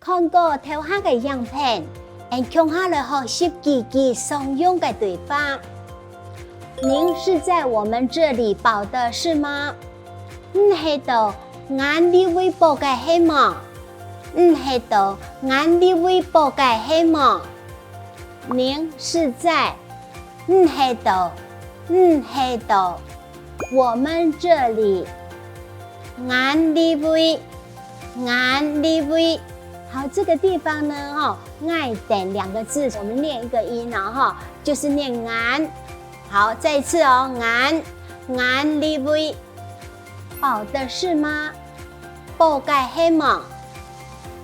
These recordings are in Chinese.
看过头下嘅样片，并强下来学习几句常用嘅对话。您是在我们这里报的是吗？喺度，俺哋微博嘅希望。喺度，俺哋微博嘅希望。您是在？喺度，喺度，我们这里。俺哋微，俺哋微。好，这个地方呢，爱等两个字，我们念一个音哦，就是念俺。好，再一次哦，俺哋微。报的是吗？报嘅希望，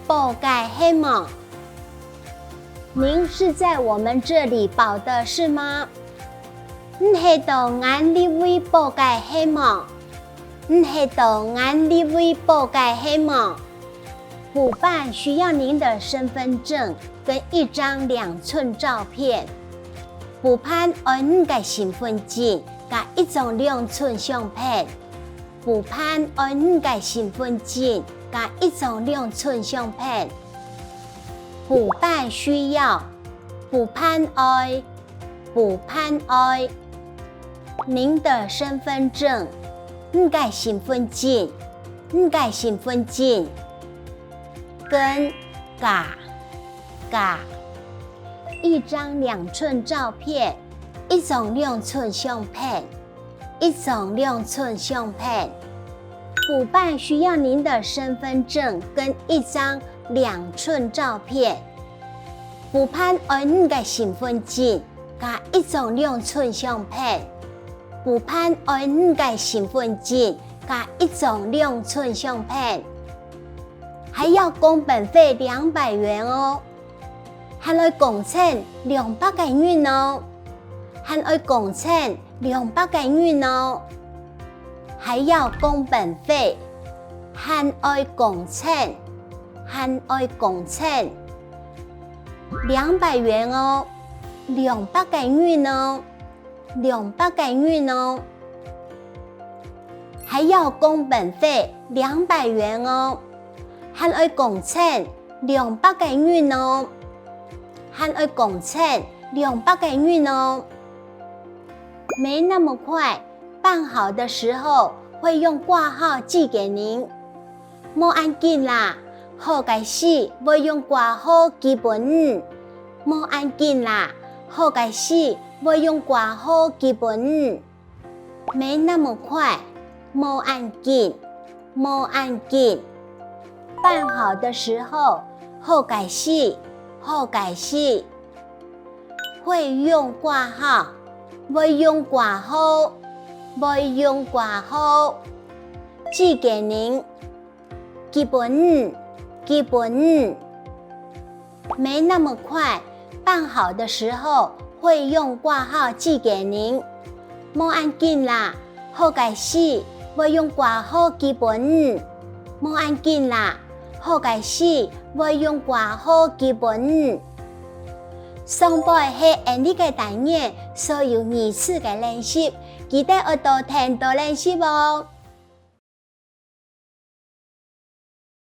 报嘅希望。您是在我们这里报的是吗？喺度俺哋微报嘅希望，喺度俺哋微报嘅希望。补办需要您的身份证跟一张2寸照片。补办爱您嘅身份证加一张2寸相片。补办爱您嘅身份证加一张2寸相片。补办需要，补办爱，补办爱。您的身份证，您嘅身份证，您嘅身份证。跟嘎一张2寸照片，一张2寸相片，一张2寸相片。补办需要您的身份证跟一张2寸照片。补办爱您嘅身份证加一张2寸相片。补办爱您嘅身份证加一张2寸相片。还要工本费200元哦，还要工程200个元哦，还要工程200个元哦，还要工本费，还要工程，还要工程200元哦，200个元哦，200个元哦，还要工本费200元哦。还要工程200个元哦，还要工程200个元哦。没那么快，办好的时候会用挂号寄给您。莫按紧啦，好开始要用挂号寄本人。莫按紧啦，好开始要用挂号寄本人。没那么快，莫按紧，莫按紧。办好的时候，好开始，好开始。会用挂号，要用挂号，要用挂号。寄给您，寄本人，寄本人。没那么快，办好的时候会用挂号寄给您。莫按紧啦，好开始要用挂号寄本人。莫按紧啦。好开始要用挂号寄本人。上背是按呢個單元所有2次嘅練習，記得要多聽多練習哦。